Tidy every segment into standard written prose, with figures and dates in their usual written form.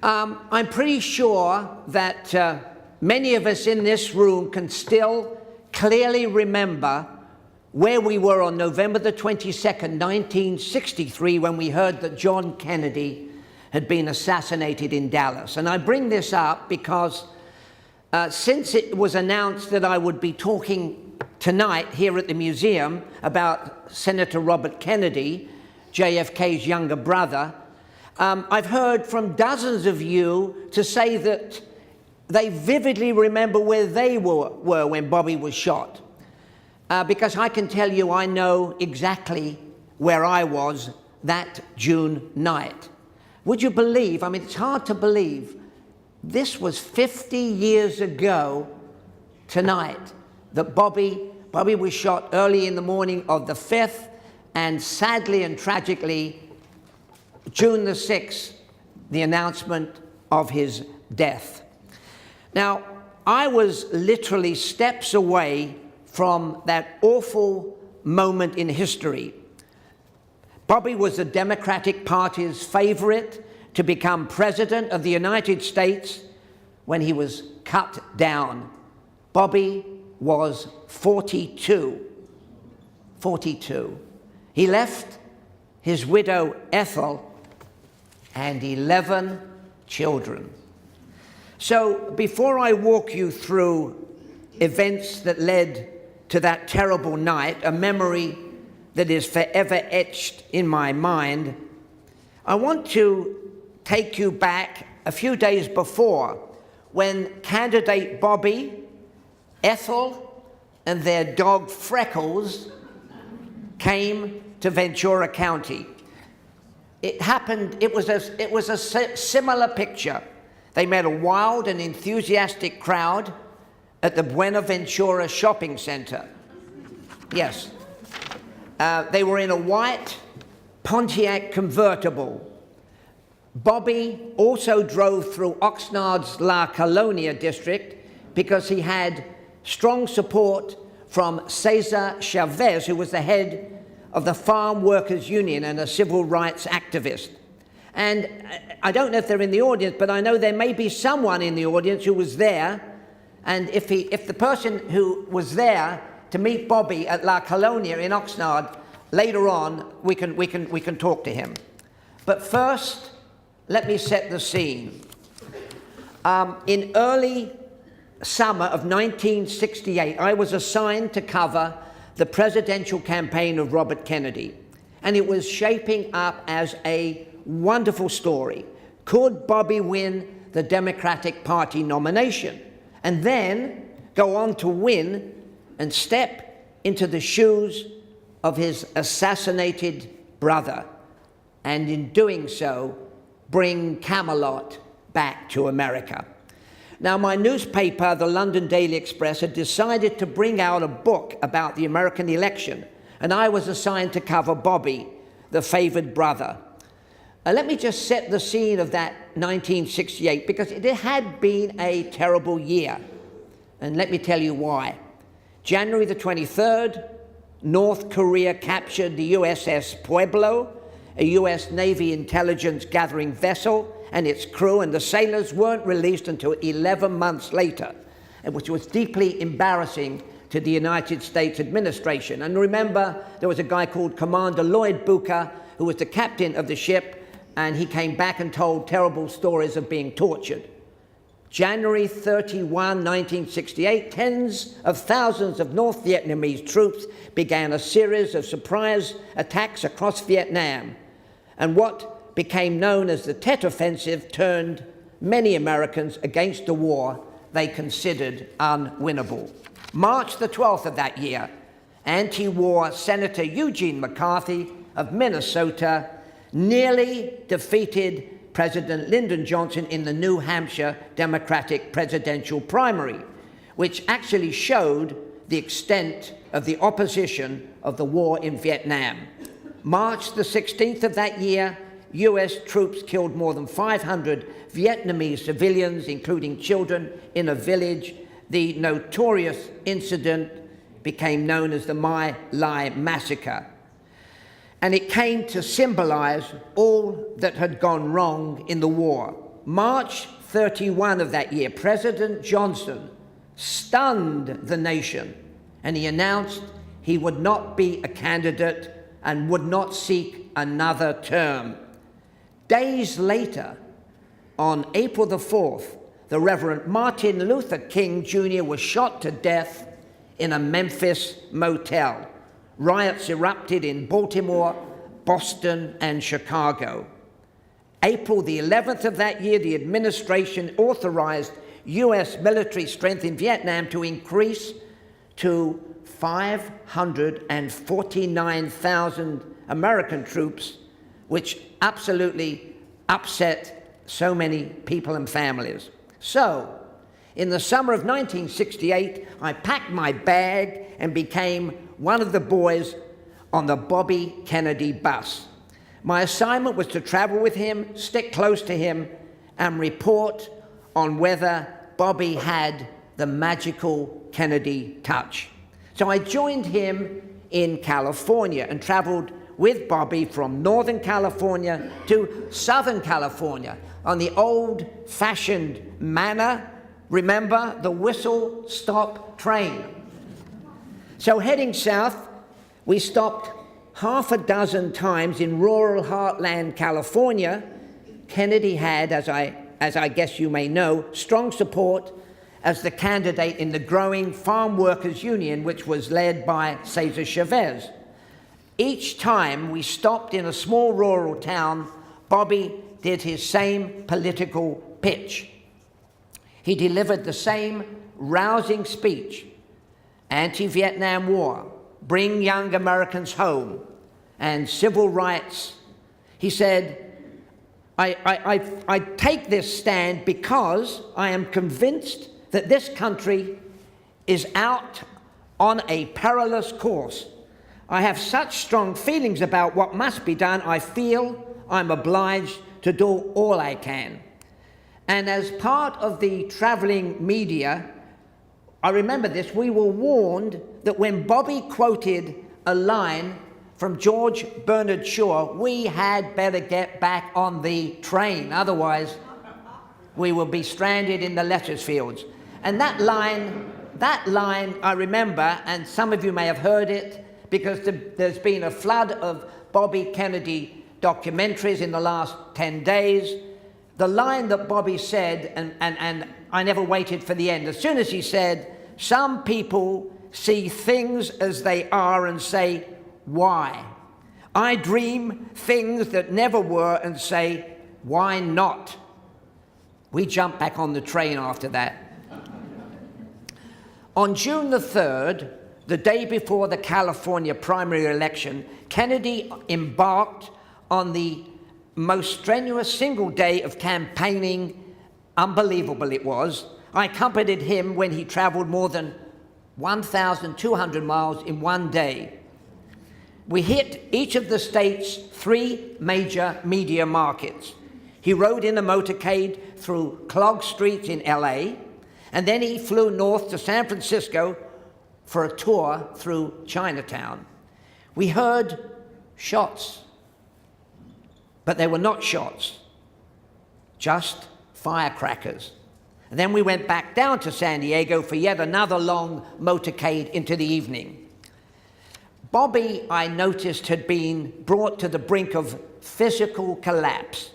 I'm pretty sure that many of us in this room can still clearly remember where we were on November the 22nd, 1963, when we heard that John Kennedy had been assassinated in Dallas. And I bring this up because since it was announced that I would be talking tonight here at the museum about Senator Robert Kennedy, JFK's younger brother, I've heard from dozens of you to say that they vividly remember where they were when Bobby was shot. Because I can tell you I know exactly where I was that June night. Would you believe, I mean, it's hard to believe, this was 50 years ago tonight that Bobby was shot early in the morning of the 5th, and sadly and tragically, June the 6th, the announcement of his death. Now, I was literally steps away from that awful moment in history. Bobby was the Democratic Party's favorite to become president of the United States when he was cut down. Bobby was 42. 42. He left his widow Ethel and 11 children. So before I walk you through events that led to that terrible night, a memory that is forever etched in my mind, I want to take you back a few days before, when candidate Bobby, Ethel, and their dog Freckles came to Ventura County. It happened, it was a similar picture. They met a wild and enthusiastic crowd at the Buenaventura shopping center. Yes. They were in a white Pontiac convertible. Bobby also drove through Oxnard's La Colonia district because he had strong support from Cesar Chavez, who was the head of the Farm Workers Union and a civil rights activist. And I don't know if they're in the audience, but I know there may be someone in the audience who was there. And if the person who was there to meet Bobby at La Colonia in Oxnard, later on, we can talk to him. But first, let me set the scene. In early summer of 1968, I was assigned to cover the presidential campaign of Robert Kennedy. And it was shaping up as a wonderful story. Could Bobby win the Democratic Party nomination and then go on to win and step into the shoes of his assassinated brother, and in doing so, bring Camelot back to America? Now, my newspaper, the London Daily Express, had decided to bring out a book about the American election, and I was assigned to cover Bobby, the favored brother. Let me just set the scene of that 1968, because it had been a terrible year. And let me tell you why. January the 23rd, North Korea captured the USS Pueblo, a US Navy intelligence gathering vessel, and its crew, and the sailors weren't released until 11 months later, which was deeply embarrassing to the United States administration. And remember, there was a guy called Commander Lloyd Booker, who was the captain of the ship, and he came back and told terrible stories of being tortured. January 31, 1968, tens of thousands of North Vietnamese troops began a series of surprise attacks across Vietnam. And what became known as the Tet Offensive turned many Americans against a war they considered unwinnable. March the 12th of that year, anti-war Senator Eugene McCarthy of Minnesota nearly defeated President Lyndon Johnson in the New Hampshire Democratic presidential primary, which actually showed the extent of the opposition of the war in Vietnam. March the 16th of that year, US troops killed more than 500 Vietnamese civilians, including children, in a village. The notorious incident became known as the My Lai Massacre. And it came to symbolize all that had gone wrong in the war. March 31 of that year, President Johnson stunned the nation, and he announced he would not be a candidate and would not seek another term. Days later, on April the 4th, the Reverend Martin Luther King Jr. was shot to death in a Memphis motel. Riots erupted in Baltimore, Boston, and Chicago. April the 11th of that year, the administration authorized U.S. military strength in Vietnam to increase to 549,000 American troops, which absolutely upset so many people and families. So, in the summer of 1968, I packed my bag and became one of the boys on the Bobby Kennedy bus. My assignment was to travel with him, stick close to him, and report on whether Bobby had the magical Kennedy touch. So I joined him in California and traveled with Bobby from Northern California to Southern California on the old-fashioned manner. Remember, the whistle-stop train. So heading south, we stopped half a dozen times in rural heartland California. Kennedy had, as I guess you may know, strong support as the candidate in the growing Farm Workers Union, which was led by Cesar Chavez. Each time we stopped in a small rural town, Bobby did his same political pitch. He delivered the same rousing speech: anti-Vietnam War, bring young Americans home, and civil rights. He said, I take this stand because I am convinced that this country is out on a perilous course. I have such strong feelings about what must be done, I feel I'm obliged to do all I can. And as part of the traveling media, I remember this, we were warned that when Bobby quoted a line from George Bernard Shaw, we had better get back on the train, otherwise we will be stranded in the lettuce fields. And that line I remember, and some of you may have heard it, because there's been a flood of Bobby Kennedy documentaries in the last 10 days. The line that Bobby said, and I never waited for the end, as soon as he said, some people see things as they are and say, why? I dream things that never were and say, why not? We jumped back on the train after that. On June the 3rd, the day before the California primary election, Kennedy embarked on the most strenuous single day of campaigning. Unbelievable it was. I accompanied him when he traveled more than 1,200 miles in one day. We hit each of the state's 3 major media markets. He rode in a motorcade through clogged streets in LA, and then he flew north to San Francisco for a tour through Chinatown. We heard shots, but they were not shots, just firecrackers. And then we went back down to San Diego for yet another long motorcade into the evening. Bobby, I noticed, had been brought to the brink of physical collapse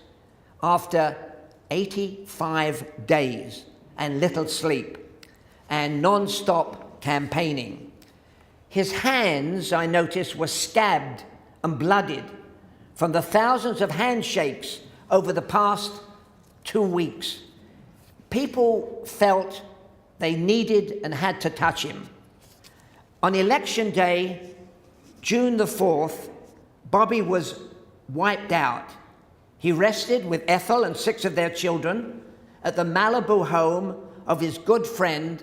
after 85 days and little sleep and non-stop campaigning. His hands, I noticed, were scabbed and bloodied from the thousands of handshakes over the past 2 weeks. People felt they needed and had to touch him. On election day, June the 4th, Bobby was wiped out. He rested with Ethel and 6 of their children at the Malibu home of his good friend,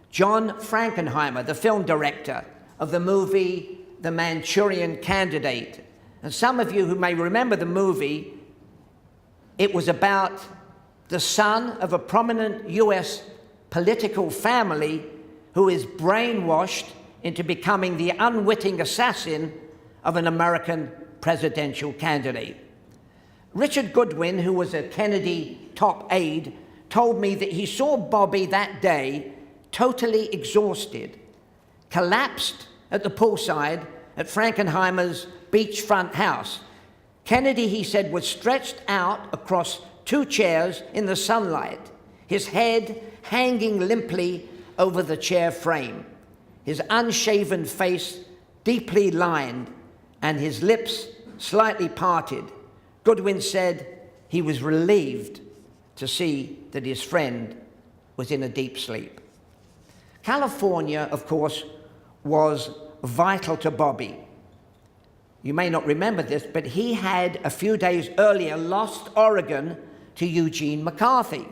John Frankenheimer, the film director of the movie The Manchurian Candidate. And some of you who may remember the movie, it was about the son of a prominent US political family who is brainwashed into becoming the unwitting assassin of an American presidential candidate. Richard Goodwin, who was a Kennedy top aide, told me that he saw Bobby that day totally exhausted, collapsed at the poolside at Frankenheimer's beachfront house. Kennedy, he said, was stretched out across 2 chairs in the sunlight, his head hanging limply over the chair frame, his unshaven face deeply lined and his lips slightly parted. Goodwin said he was relieved to see that his friend was in a deep sleep. California, of course, was vital to Bobby. You may not remember this, but he had a few days earlier lost Oregon to Eugene McCarthy.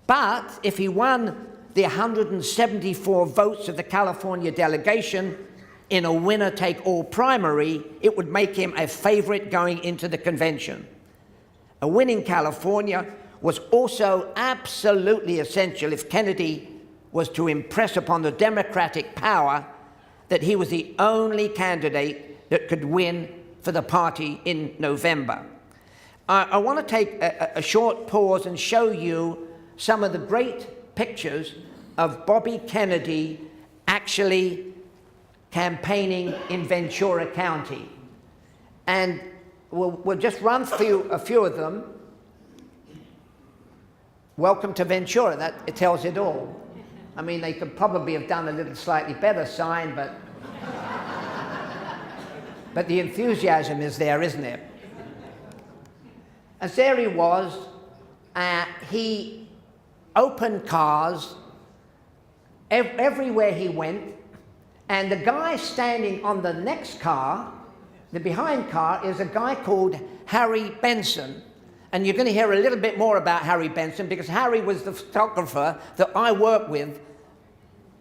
But if he won the 174 votes of the California delegation in a winner-take-all primary, it would make him a favorite going into the convention. A win in California was also absolutely essential if Kennedy was to impress upon the Democratic power that he was the only candidate that could win for the party in November. I want to take a short pause and show you some of the great pictures of Bobby Kennedy actually campaigning in Ventura County. And we'll just run through a few of them. Welcome to Ventura, that it tells it all. I mean, they could probably have done a little slightly better sign, but the enthusiasm is there, isn't it? As there he was, he opened cars everywhere he went, and the guy standing on the next car, the behind car, is a guy called Harry Benson. And you're going to hear a little bit more about Harry Benson because Harry was the photographer that I worked with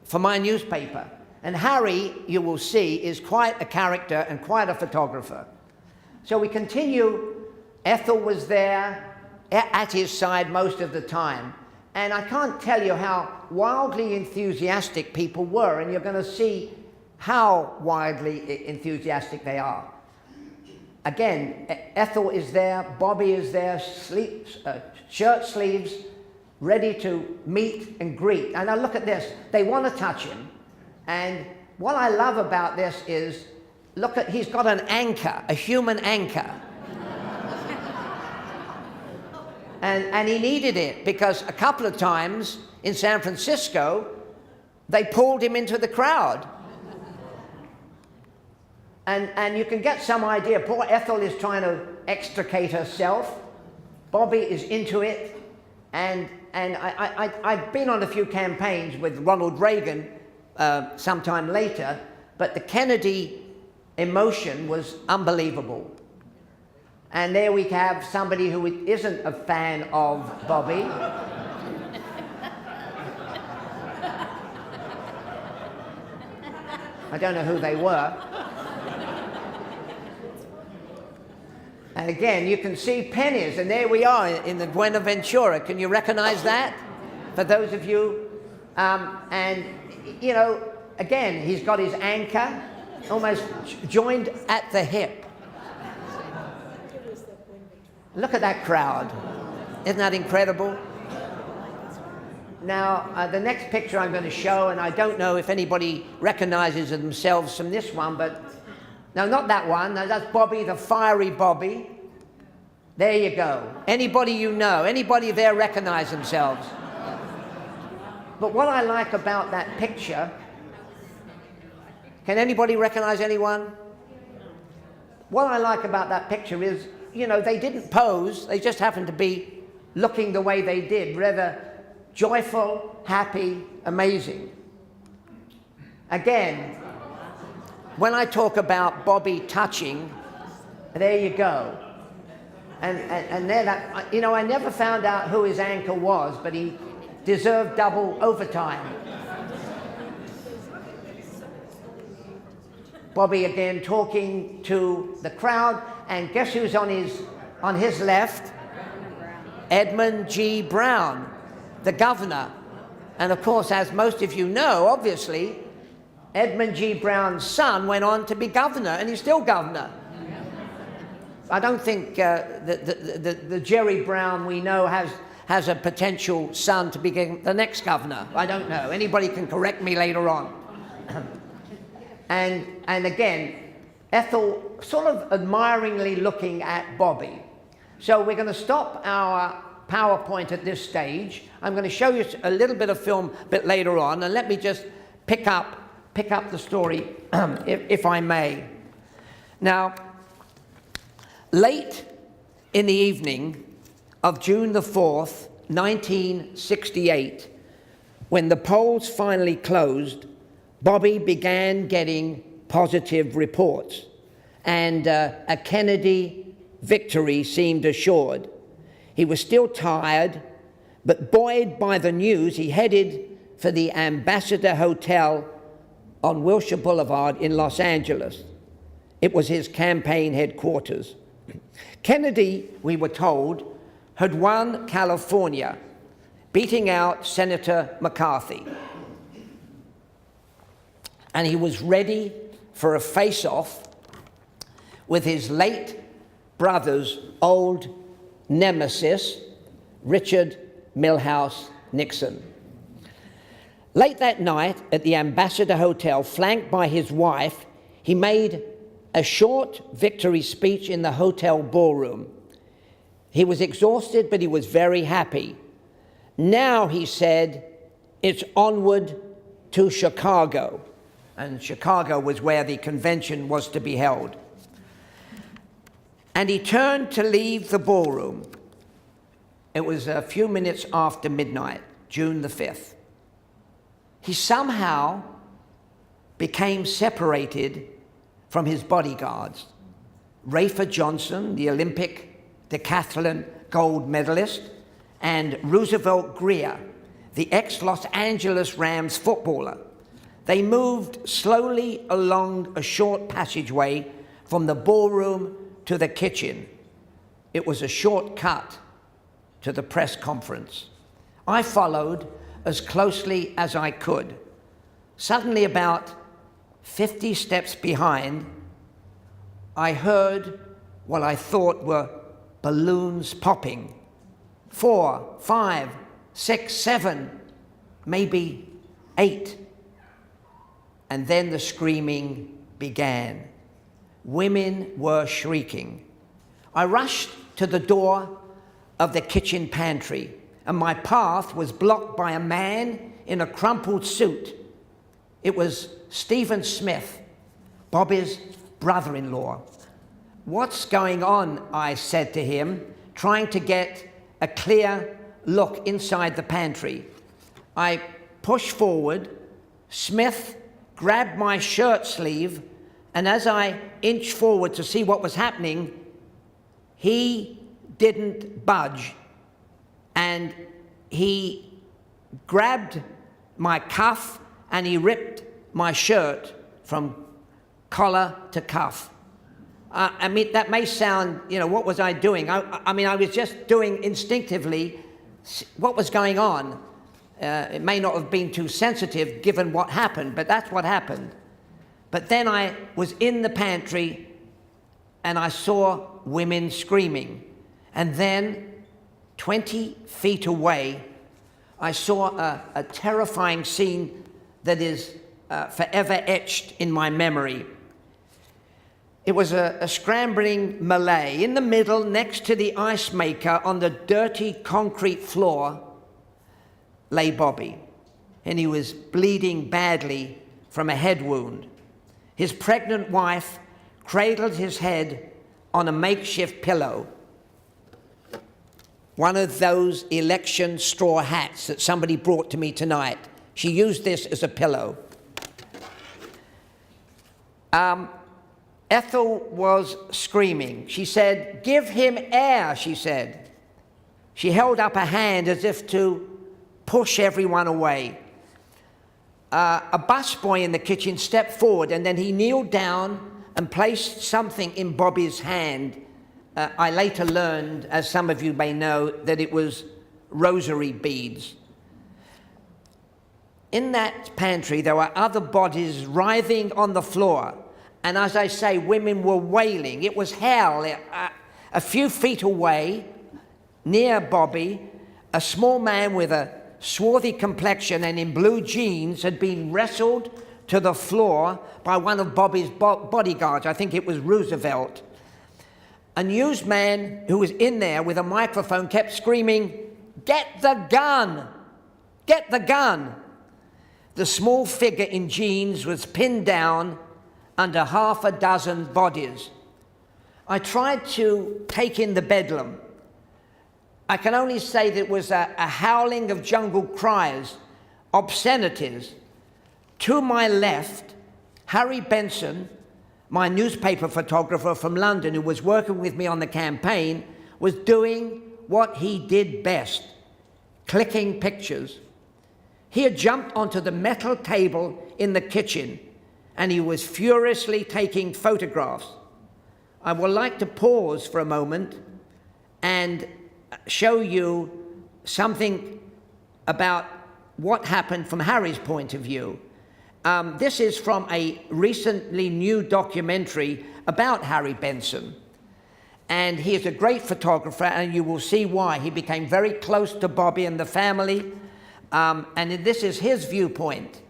for my newspaper. And Harry, you will see, is quite a character and quite a photographer. So we continue. Ethel was there at his side most of the time. And I can't tell you how wildly enthusiastic people were, and you're going to see how wildly enthusiastic they are. Again, Ethel is there, Bobby is there, shirt sleeves, ready to meet and greet. And now look at this, they want to touch him. And what I love about this is, look at, he's got an anchor, a human anchor. And he needed it because a couple of times in San Francisco, they pulled him into the crowd. And you can get some idea. Poor Ethel is trying to extricate herself. Bobby is into it. And I've been on a few campaigns with Ronald Reagan sometime later, but the Kennedy emotion was unbelievable. And there we have somebody who isn't a fan of Bobby. I don't know who they were. And again, you can see pennies, and there we are in the Buenaventura. Can you recognize that? For those of you, and you know, again, he's got his anchor almost joined at the hip. Look at that crowd. Isn't that incredible? Now, the next picture I'm going to show, and I don't know if anybody recognizes themselves from this one, but no, not that one. No, that's Bobby, the fiery Bobby. There you go. Anybody you know, anybody there recognize themselves. But what I like about that picture, can anybody recognize anyone? What I like about that picture is, you know, they didn't pose, they just happened to be looking the way they did, rather joyful, happy, amazing. Again, when I talk about Bobby touching, there you go. And there that, you know, I never found out who his anchor was, but he deserved double overtime. Bobby again talking to the crowd, and guess who's on his left? Edmund G. Brown, the governor. And of course, as most of you know, obviously, Edmund G. Brown's son went on to be governor, and he's still governor. I don't think the Jerry Brown we know has a potential son to become the next governor. I don't know. Anybody can correct me later on. And again, Ethel sort of admiringly looking at Bobby. So we're going to stop our PowerPoint at this stage. I'm going to show you a little bit of film a bit later on, and let me just pick up the story, if I may. Now, late in the evening of June the 4th, 1968, when the polls finally closed, Bobby began getting positive reports, and a Kennedy victory seemed assured. He was still tired, but buoyed by the news, he headed for the Ambassador Hotel on Wilshire Boulevard in Los Angeles. It was his campaign headquarters. Kennedy, we were told, had won California, beating out Senator McCarthy. And he was ready for a face-off with his late brother's old nemesis, Richard Milhouse Nixon. Late that night at the Ambassador Hotel, flanked by his wife, he made a short victory speech in the hotel ballroom. He was exhausted, but he was very happy. Now, he said, it's onward to Chicago. And Chicago was where the convention was to be held. And he turned to leave the ballroom. It was a few minutes after midnight, June the 5th. He somehow became separated from his bodyguards. Rafer Johnson, the Olympic decathlon gold medalist, and Roosevelt Greer, the ex-Los Angeles Rams footballer. They moved slowly along a short passageway from the ballroom to the kitchen. It was a short cut to the press conference. I followed as closely as I could. Suddenly, about 50 steps behind, I heard what I thought were balloons popping. 4, 5, 6, 7, maybe 8. And then the screaming began. Women were shrieking. I rushed to the door of the kitchen pantry, and my path was blocked by a man in a crumpled suit. It was Stephen Smith, Bobby's brother-in-law. "What's going on?" I said to him, trying to get a clear look inside the pantry. I pushed forward. Smith grabbed my shirt sleeve, and as I inched forward to see what was happening, he didn't budge, and he grabbed my cuff and he ripped my shirt from collar to cuff. I mean, that may sound, what was I doing? I mean, I was just doing instinctively what was going on. It may not have been too sensitive given what happened, but that's what happened. But then I was in the pantry and I saw women screaming. And then 20 feet away, I saw a terrifying scene that is forever etched in my memory. It was a scrambling melee. In the middle, next to the ice maker on the dirty concrete floor, lay Bobby, and he was bleeding badly from a head wound. His pregnant wife cradled his head on a makeshift pillow, one of those election straw hats that somebody brought to me tonight. She used this as a pillow. Ethel was screaming. She said, "Give him air," she said. She held up a hand as if to push everyone away. A busboy in the kitchen stepped forward, and then he kneeled down and placed something in Bobby's hand. I later learned, as some of you may know, that it was rosary beads. In that pantry, there were other bodies writhing on the floor. And as I say, women were wailing. It was hell. A few feet away, near Bobby, a small man with a swarthy complexion and in blue jeans had been wrestled to the floor by one of Bobby's bodyguards. I think it was Roosevelt. A newsman who was in there with a microphone kept screaming, "Get the gun! Get the gun!" The small figure in jeans was pinned down under half a dozen bodies. I tried to take in the bedlam. I can only say that it was a howling of jungle cries, obscenities. To my left, Harry Benson, my newspaper photographer from London who was working with me on the campaign, was doing what he did best, clicking pictures. He had jumped onto the metal table in the kitchen and he was furiously taking photographs. I would like to pause for a moment and show you something about what happened from Harry's point of view. This is from a recently new documentary about Harry Benson. And he is a great photographer, and you will see why. He became very close to Bobby and the family, and this is his viewpoint.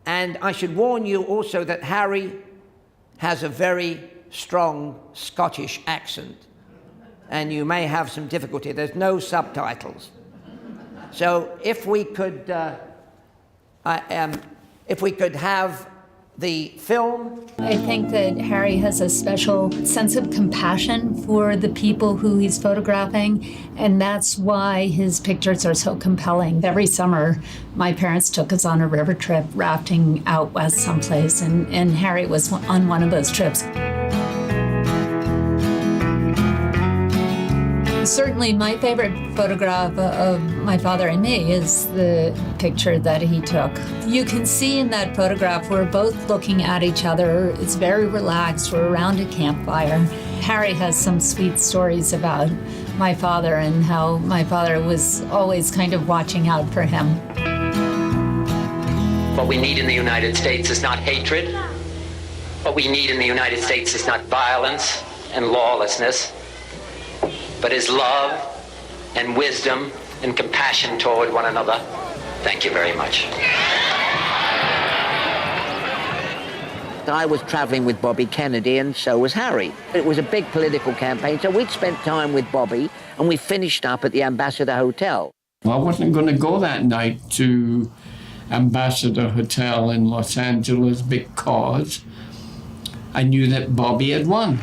And I should warn you also that Harry has a very strong Scottish accent, and you may have some difficulty. There's no subtitles. So if we could have the film. I think that Harry has a special sense of compassion for the people who he's photographing, and that's why his pictures are so compelling. Every summer, my parents took us on a river trip rafting out west someplace, and Harry was on one of those trips. Certainly my favorite photograph of my father and me is the picture that he took. You can see in that photograph we're both looking at each other. It's very relaxed. We're around a campfire. Harry has some sweet stories about my father and how my father was always kind of watching out for him. What we need in the United States is not hatred. What we need in the United States is not violence and lawlessness, but is love and wisdom and compassion toward one another. Thank you very much. I was traveling with Bobby Kennedy, and so was Harry. It was a big political campaign, so we'd spent time with Bobby, and we finished up at the Ambassador Hotel. I wasn't going to go that night to Ambassador Hotel in Los Angeles because I knew that Bobby had won.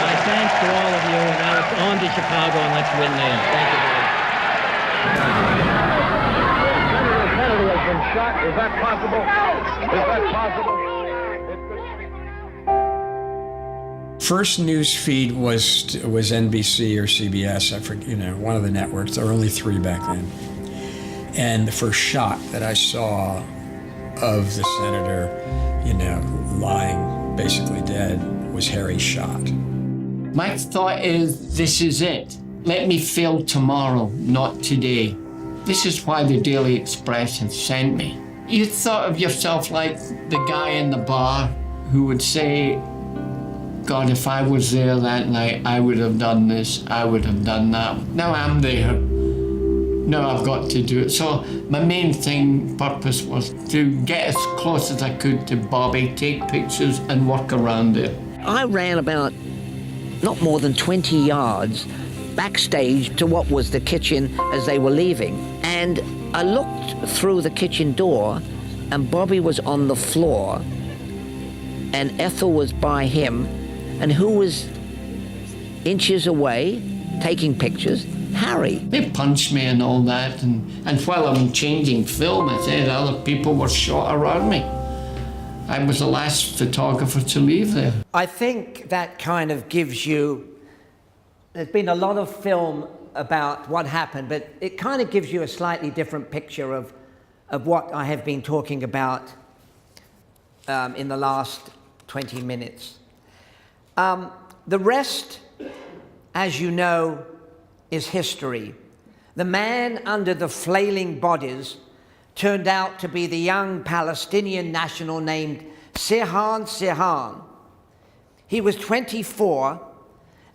My thanks to all of you, and now it's on to Chicago, and let's win there. Thank you very much. Senator Kennedy has been shot. Is that possible? Is that possible? First news feed was NBC or CBS, I forget, one of the networks. There were only 3 back then. And the first shot that I saw of the senator, lying basically dead, was Harry's shot. My thought is, this is it. Let me fail tomorrow, not today. This is why the Daily Express has sent me. You thought of yourself like the guy in the bar who would say, God, if I was there that night, I would have done this, I would have done that. Now I'm there. Now I've got to do it. So my main purpose was to get as close as I could to Bobby, take pictures and work around it. I ran about not more than 20 yards backstage to what was the kitchen as they were leaving. And I looked through the kitchen door and Bobby was on the floor and Ethel was by him, and who was inches away taking pictures? Harry. They punched me and all that, and while I'm changing film, I said other people were shot around me. I was the last photographer to leave there. I think that kind of gives you, there's been a lot of film about what happened, but it kind of gives you a slightly different picture of what I have been talking about in the last 20 minutes. The rest, as you know, is history. The man under the flailing bodies turned out to be the young Palestinian national named Sirhan. He was 24,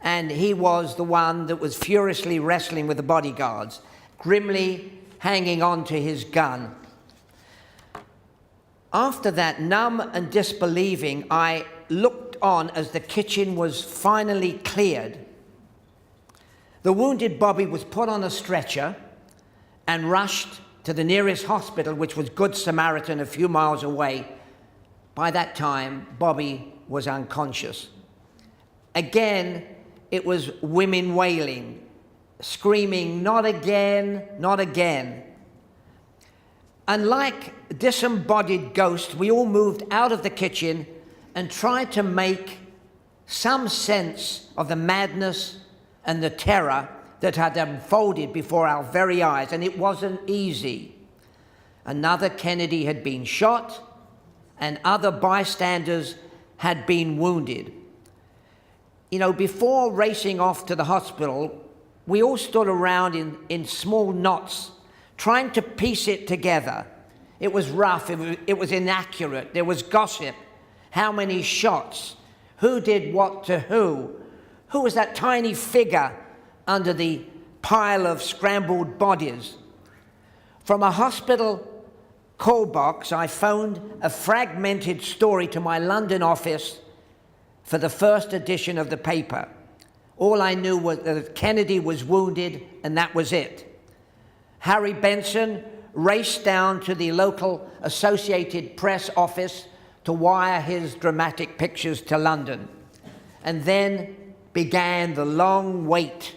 and he was the one that was furiously wrestling with the bodyguards, grimly hanging on to his gun. After that, numb and disbelieving, I looked on as the kitchen was finally cleared. The wounded Bobby was put on a stretcher and rushed to the nearest hospital, which was Good Samaritan, a few miles away. By that time, Bobby was unconscious. Again, it was women wailing, screaming, "Not again, not again." And like disembodied ghosts, we all moved out of the kitchen and tried to make some sense of the madness and the terror that had unfolded before our very eyes, and it wasn't easy. Another Kennedy had been shot, and other bystanders had been wounded. You know, before racing off to the hospital, we all stood around in small knots, trying to piece it together. It was rough, it was inaccurate, there was gossip. How many shots? Who did what to who? Who was that tiny figure under the pile of scrambled bodies? From a hospital call box, I phoned a fragmented story to my London office for the first edition of the paper. All I knew was that Kennedy was wounded, and that was it. Harry Benson raced down to the local Associated Press office to wire his dramatic pictures to London. And then began the long wait.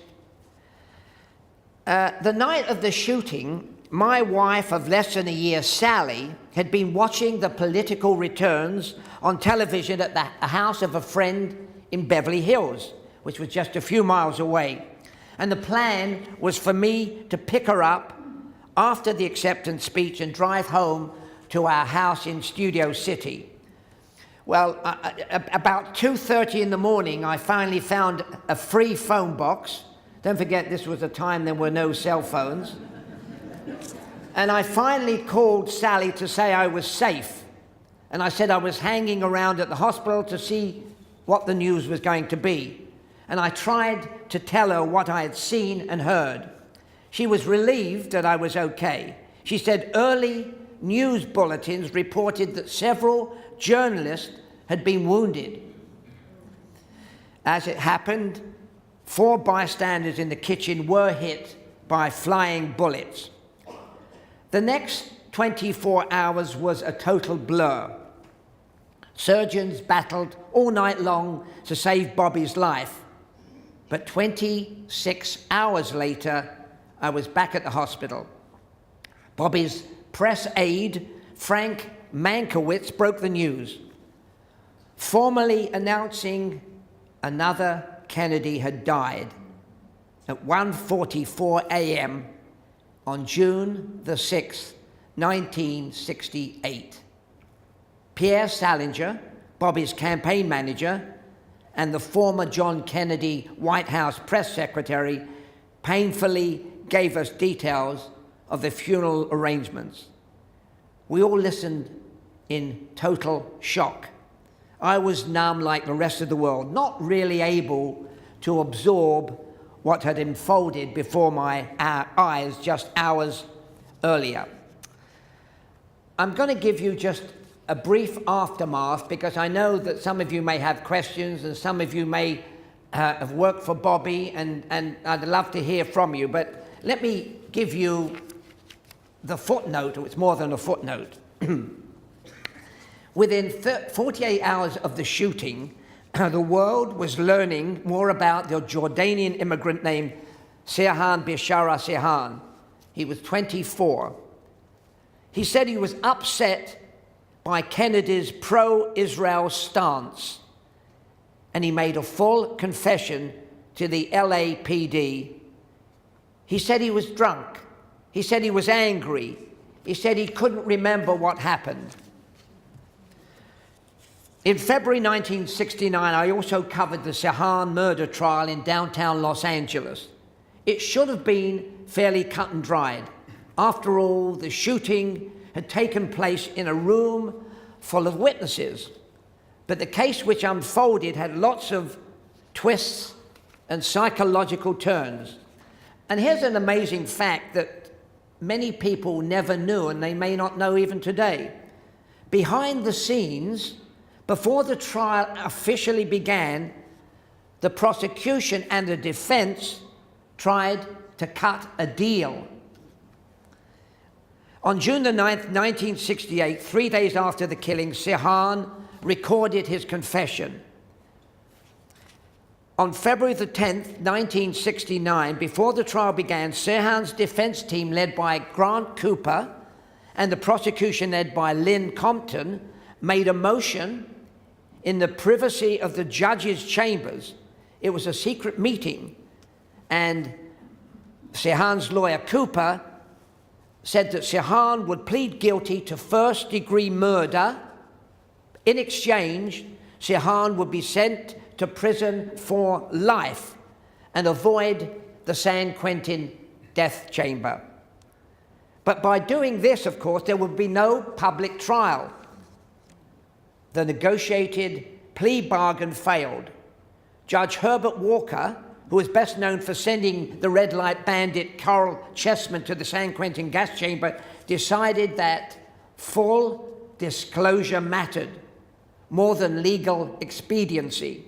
The night of the shooting, my wife of less than a year, Sally, had been watching the political returns on television at the house of a friend in Beverly Hills, which was just a few miles away. And the plan was for me to pick her up after the acceptance speech and drive home to our house in Studio City. Well, about 2:30 in the morning, I finally found a free phone box. Don't forget, this was a time there were no cell phones. And I finally called Sally to say I was safe. And I said I was hanging around at the hospital to see what the news was going to be. And I tried to tell her what I had seen and heard. She was relieved that I was okay. She said early news bulletins reported that several journalists had been wounded. As it happened, 4 bystanders in the kitchen were hit by flying bullets. The next 24 hours was a total blur. Surgeons battled all night long to save Bobby's life. But 26 hours later, I was back at the hospital. Bobby's press aide, Frank Mankiewicz, broke the news, formally announcing another Kennedy had died at 1:44 a.m. on June the 6th, 1968. Pierre Salinger, Bobby's campaign manager, and the former John Kennedy White House press secretary painfully gave us details of the funeral arrangements. We all listened in total shock. I was numb like the rest of the world, not really able to absorb what had unfolded before my eyes just hours earlier. I'm going to give you just a brief aftermath because I know that some of you may have questions and some of you may have worked for Bobby, and I'd love to hear from you. But let me give you the footnote, or it's more than a footnote. Within 48 hours of the shooting, the world was learning more about the Jordanian immigrant named Sirhan Bishara Sirhan. He was 24. He said he was upset by Kennedy's pro-Israel stance, and he made a full confession to the LAPD. He said he was drunk. He said he was angry. He said he couldn't remember what happened. In February 1969, I also covered the Sirhan murder trial in downtown Los Angeles. It should have been fairly cut and dried. After all, the shooting had taken place in a room full of witnesses. But the case which unfolded had lots of twists and psychological turns. And here's an amazing fact that many people never knew, and they may not know even today. Behind the scenes, before the trial officially began, the prosecution and the defense tried to cut a deal. On June the 9th, 1968, 3 days after the killing, Sirhan recorded his confession. On February the 10th, 1969, before the trial began, Sirhan's defense team, led by Grant Cooper, and the prosecution, led by Lynn Compton, made a motion in the privacy of the judge's chambers. It was a secret meeting, and Sirhan's lawyer, Cooper, said that Sirhan would plead guilty to first-degree murder. In exchange, Sirhan would be sent to prison for life and avoid the San Quentin death chamber. But by doing this, of course, there would be no public trial. The negotiated plea bargain failed. Judge Herbert Walker, who is best known for sending the red light bandit Carl Chessman to the San Quentin gas chamber, decided that full disclosure mattered more than legal expediency.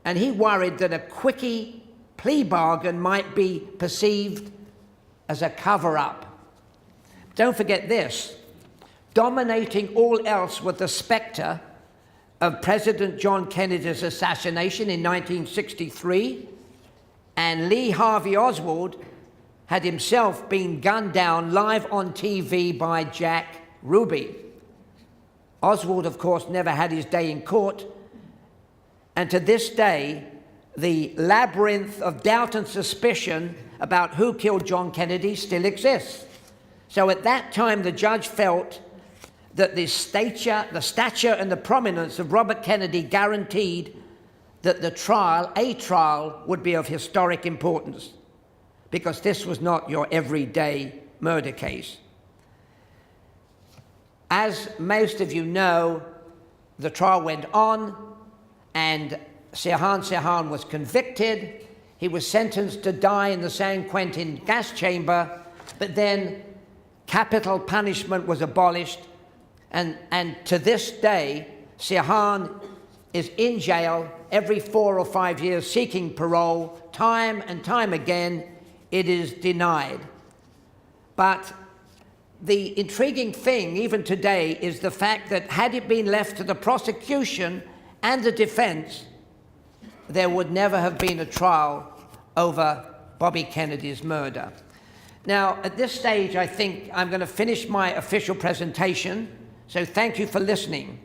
And he worried that a quickie plea bargain might be perceived as a cover-up. Don't forget this: dominating all else was the specter of President John Kennedy's assassination in 1963, and Lee Harvey Oswald had himself been gunned down live on TV by Jack Ruby. Oswald, of course, never had his day in court, and to this day, the labyrinth of doubt and suspicion about who killed John Kennedy still exists. So at that time, the judge felt that the stature and the prominence of Robert Kennedy guaranteed that a trial would be of historic importance, because this was not your everyday murder case. As most of you know, the trial went on, and Sirhan was convicted. He was sentenced to die in the San Quentin gas chamber, but then capital punishment was abolished, and to this day, Sirhan is in jail every 4 or 5 years seeking parole. Time and time again, it is denied. But the intriguing thing, even today, is the fact that had it been left to the prosecution and the defense, there would never have been a trial over Bobby Kennedy's murder. Now, at this stage, I think I'm going to finish my official presentation, so thank you for listening.